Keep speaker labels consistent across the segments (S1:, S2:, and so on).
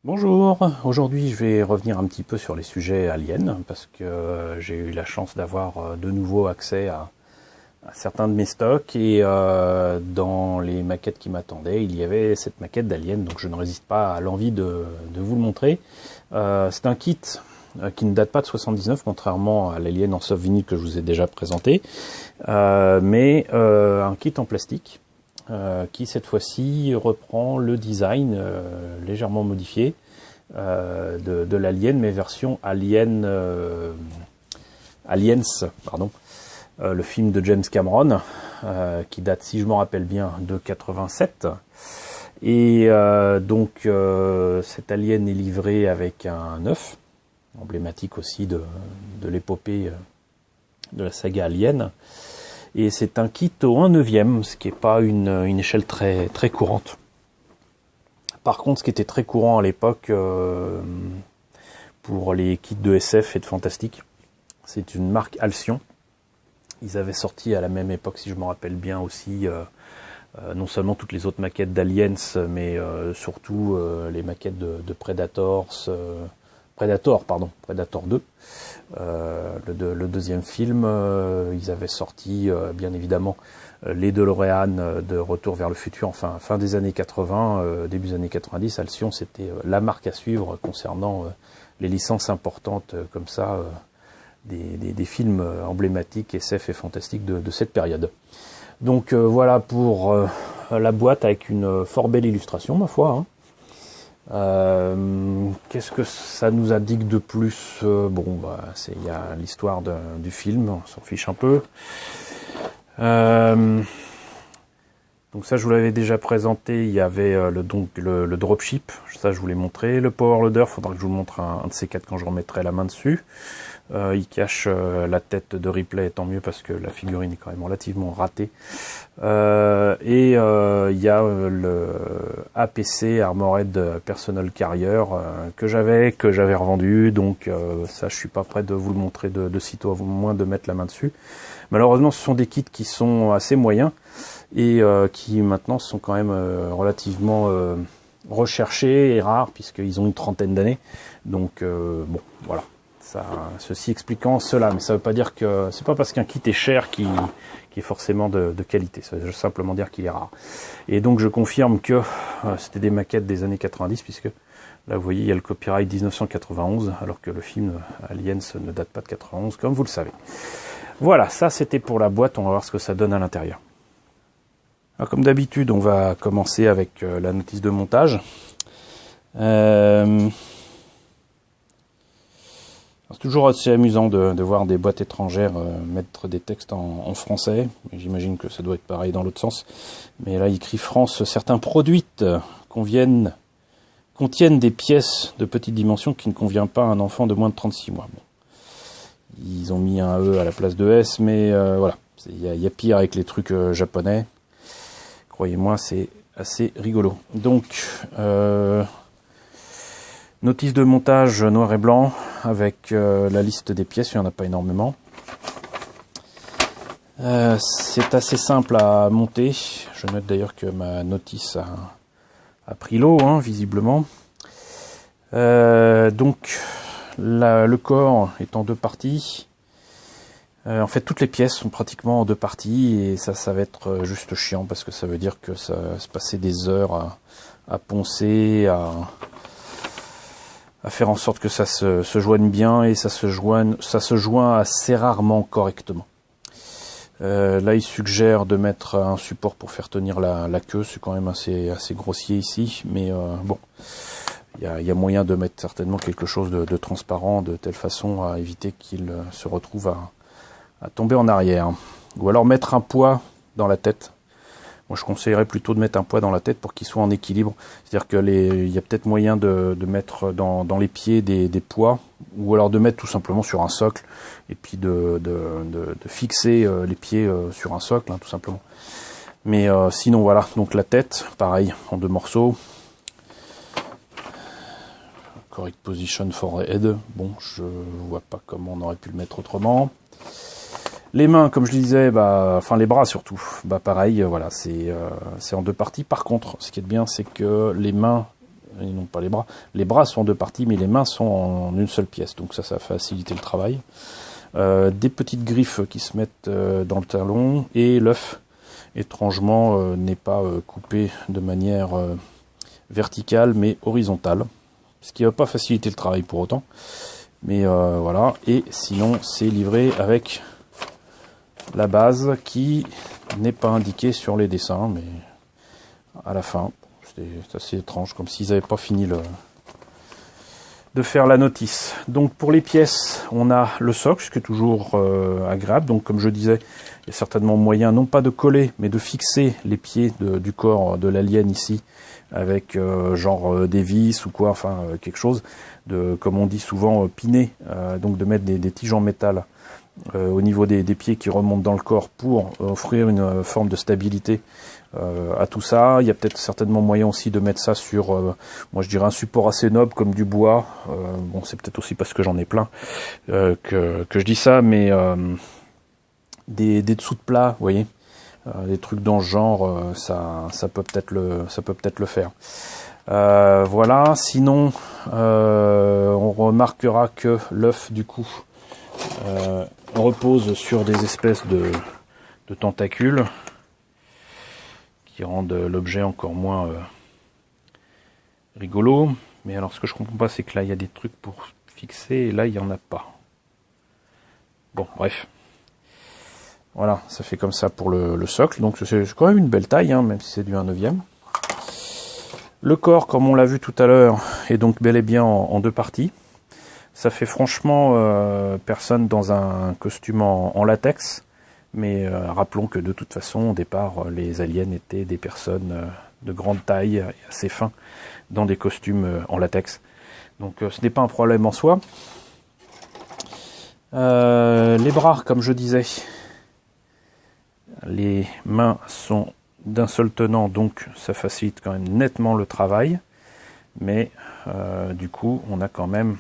S1: Bonjour, aujourd'hui je vais revenir un petit peu sur les sujets aliens parce que j'ai eu la chance d'avoir de nouveau accès à certains de mes stocks et dans les maquettes qui m'attendaient il y avait cette maquette d'Alien, donc je ne résiste pas à l'envie de vous le montrer. C'est un kit qui ne date pas de 79 contrairement à l'Alien en soft vinyle que je vous ai déjà présenté, mais un kit en plastique. Qui cette fois-ci reprend le design légèrement modifié de l'Alien, mais version Alien, Aliens, pardon, le film de James Cameron, qui date, si je m'en rappelle bien, de 87. Et donc cet Alien est livré avec un œuf, emblématique aussi de l'épopée de la saga Alien. Et c'est un kit au 1/9, ce qui n'est pas une échelle très courante. Par contre, ce qui était très courant à l'époque pour les kits de SF et de fantastique, c'est une marque Alcyon. Ils avaient sorti à la même époque, si je me rappelle bien aussi, non seulement toutes les autres maquettes d'Aliens, mais surtout les maquettes de Predator 2. Le deuxième film, ils avaient sorti bien évidemment les DeLorean de Retour vers le futur, enfin fin des années 80, début des années 90. Alcyon, c'était la marque à suivre concernant les licences importantes comme ça, des films emblématiques, SF et fantastiques de cette période. Donc voilà pour la boîte avec une fort belle illustration, ma foi, hein. Qu'est-ce que ça nous indique de plus? Bon, bah, il y a l'histoire du film, on s'en fiche un peu. Donc ça, je vous l'avais déjà présenté. Il y avait le dropship, ça je vous l'ai montré. Le power loader, faudra que je vous montre un de ces quatre quand je remettrai la main dessus. Il cache la tête de Ripley, tant mieux parce que la figurine est quand même relativement ratée. Il y a le APC Armored Personal Carrier que j'avais revendu, donc ça je suis pas prêt de vous le montrer de sitôt, au moins de mettre la main dessus. Malheureusement, ce sont des kits qui sont assez moyens et qui maintenant sont quand même relativement recherchés et rares puisqu'ils ont une trentaine d'années. Donc bon, voilà. Ça, ceci expliquant cela, mais ça veut pas dire que c'est pas parce qu'un kit est cher qui est forcément de qualité. Ça veut simplement dire qu'il est rare. Et donc je confirme que c'était des maquettes des années 90 puisque là vous voyez il y a le copyright 1991 alors que le film Aliens ne date pas de 91 comme vous le savez. Voilà, ça c'était pour la boîte. On va voir ce que ça donne à l'intérieur. Alors comme d'habitude, on va commencer avec la notice de montage. C'est toujours assez amusant de voir des boîtes étrangères mettre des textes en français. J'imagine que ça doit être pareil dans l'autre sens. Mais là, il écrit France, certains produits contiennent des pièces de petite dimension qui ne convient pas à un enfant de moins de 36 mois. Bon. Ils ont mis un E à la place de S, mais voilà. Il y a pire avec les trucs japonais. Croyez-moi, c'est assez rigolo. Donc, notice de montage noir et blanc avec la liste des pièces, il n'y en a pas énormément. C'est assez simple à monter. Je note d'ailleurs que ma notice a pris l'eau, hein, visiblement. Donc le corps est en deux parties. En fait, toutes les pièces sont pratiquement en deux parties et ça va être juste chiant parce que ça veut dire que ça va se passer des heures à poncer, à faire en sorte que ça se joigne bien et ça se joint assez rarement correctement. Là, il suggère de mettre un support pour faire tenir la queue. C'est quand même assez grossier ici, mais bon, il y a moyen de mettre certainement quelque chose de transparent de telle façon à éviter qu'il se retrouve à tomber en arrière. Ou alors mettre un poids dans la tête. Moi, je conseillerais plutôt de mettre un poids dans la tête pour qu'il soit en équilibre. C'est-à-dire que il y a peut-être moyen de mettre dans les pieds des poids, ou alors de mettre tout simplement sur un socle, et puis de fixer les pieds sur un socle, hein, tout simplement. Mais sinon, voilà. Donc la tête, pareil, en deux morceaux. Correct position for head. Bon, je vois pas comment on aurait pu le mettre autrement. Les mains, comme je le disais, enfin les bras surtout, pareil, voilà, c'est en deux parties. Par contre, ce qui est bien, c'est que les mains et non pas les bras. Les bras sont en 2 parties, mais les mains sont en une seule pièce, donc ça va faciliter le travail. Des petites griffes qui se mettent dans le talon, et l'œuf, étrangement, n'est pas coupé de manière verticale, mais horizontale, ce qui ne va pas faciliter le travail pour autant. Mais voilà, et sinon c'est livré avec la base qui n'est pas indiquée sur les dessins, mais à la fin, c'est assez étrange, comme s'ils n'avaient pas fini de faire la notice. Donc pour les pièces, on a le socle, ce qui est toujours agréable. Donc comme je disais, il y a certainement moyen, non pas de coller, mais de fixer les pieds du corps de l'alien ici, avec genre des vis ou quoi, enfin quelque chose de, comme on dit souvent, piné, donc de mettre des tiges en métal au niveau des pieds qui remontent dans le corps pour offrir une forme de stabilité à tout ça. Il y a peut-être certainement moyen aussi de mettre ça sur, moi je dirais un support assez noble comme du bois. Bon, c'est peut-être aussi parce que j'en ai plein que je dis ça, mais des dessous de plat, vous voyez, des trucs dans ce genre, ça peut peut-être le faire. Voilà. Sinon, on remarquera que l'œuf du coup repose sur des espèces de tentacules qui rendent l'objet encore moins rigolo. Mais alors ce que je comprends pas, c'est que là il y a des trucs pour fixer et là il n'y en a pas. Bon, bref. Voilà, ça fait comme ça pour le socle. Donc c'est quand même une belle taille, hein, même si c'est du 1/9. Le corps, comme on l'a vu tout à l'heure, est donc bel et bien en 2 parties. Ça fait franchement personne dans un costume en latex. Mais rappelons que de toute façon, au départ, les aliens étaient des personnes de grande taille et assez fins dans des costumes en latex. Donc ce n'est pas un problème en soi. Les bras, comme je disais, les mains sont d'un seul tenant, donc ça facilite quand même nettement le travail. Mais du coup, on a quand même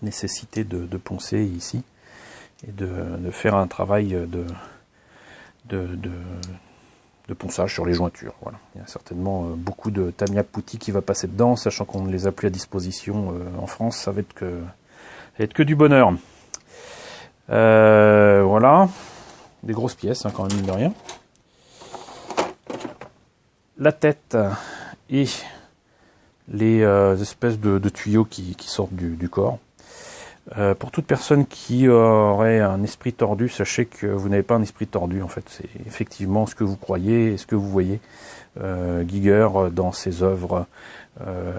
S1: nécessité de poncer ici et de faire un travail de ponçage sur les jointures. Voilà. Il y a certainement beaucoup de Tamiya Putty qui va passer dedans, sachant qu'on ne les a plus à disposition en France. Ça va être que du bonheur. Voilà, des grosses pièces, hein, quand même, mine de rien. La tête et les espèces de tuyaux qui sortent du corps. Pour toute personne qui aurait un esprit tordu, sachez que vous n'avez pas un esprit tordu, en fait. C'est effectivement ce que vous croyez et ce que vous voyez. Giger, dans ses œuvres,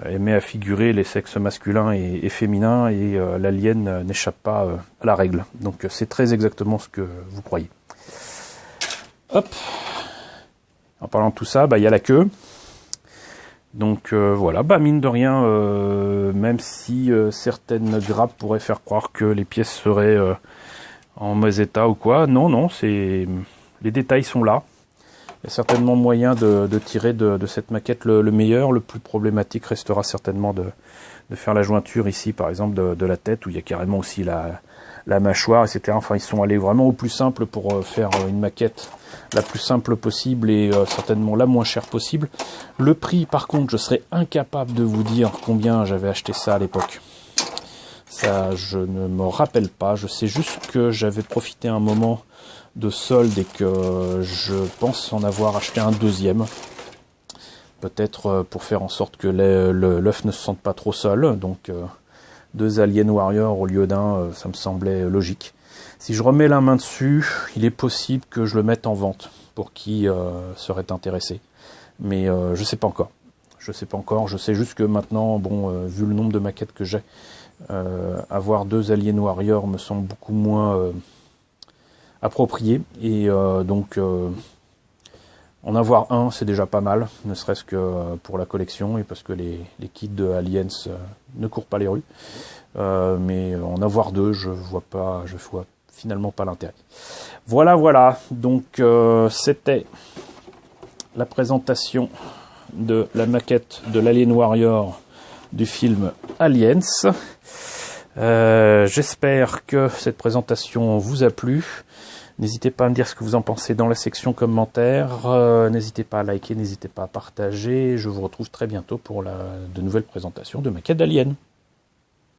S1: aimait à figurer les sexes masculins et féminins, et l'alien n'échappe pas à la règle. Donc c'est très exactement ce que vous croyez. Hop. En parlant de tout ça, il y a la queue. Donc voilà, mine de rien, même si certaines grappes pourraient faire croire que les pièces seraient en mauvais état ou quoi, non, les détails sont là. Il y a certainement moyen de tirer de cette maquette le meilleur. Le plus problématique restera certainement de faire la jointure ici, par exemple, de la tête, où il y a carrément aussi la mâchoire, etc. Enfin, ils sont allés vraiment au plus simple pour faire une maquette la plus simple possible et certainement la moins chère possible. Le prix, par contre, je serais incapable de vous dire combien j'avais acheté ça à l'époque. Ça, je ne me rappelle pas. Je sais juste que j'avais profité un moment de solde et que je pense en avoir acheté un deuxième. Peut-être pour faire en sorte que l'œuf ne se sente pas trop seul. Donc 2 Alien Warrior au lieu d'un, ça me semblait logique. Si je remets la main dessus, il est possible que je le mette en vente pour qui serait intéressé. Mais je sais pas encore. Je sais juste que maintenant, bon, vu le nombre de maquettes que j'ai, avoir 2 Alien Warrior me semble beaucoup moins approprié. Et donc, en avoir un, c'est déjà pas mal, ne serait-ce que pour la collection et parce que les kits de Aliens ne courent pas les rues. Mais en avoir 2, je vois finalement pas l'intérêt. Voilà. Donc c'était la présentation de la maquette de l'Alien Warrior du film Aliens. J'espère que cette présentation vous a plu. N'hésitez pas à me dire ce que vous en pensez dans la section commentaires. N'hésitez pas à liker, n'hésitez pas à partager. Je vous retrouve très bientôt pour de nouvelles présentations de ma quête d'Alien.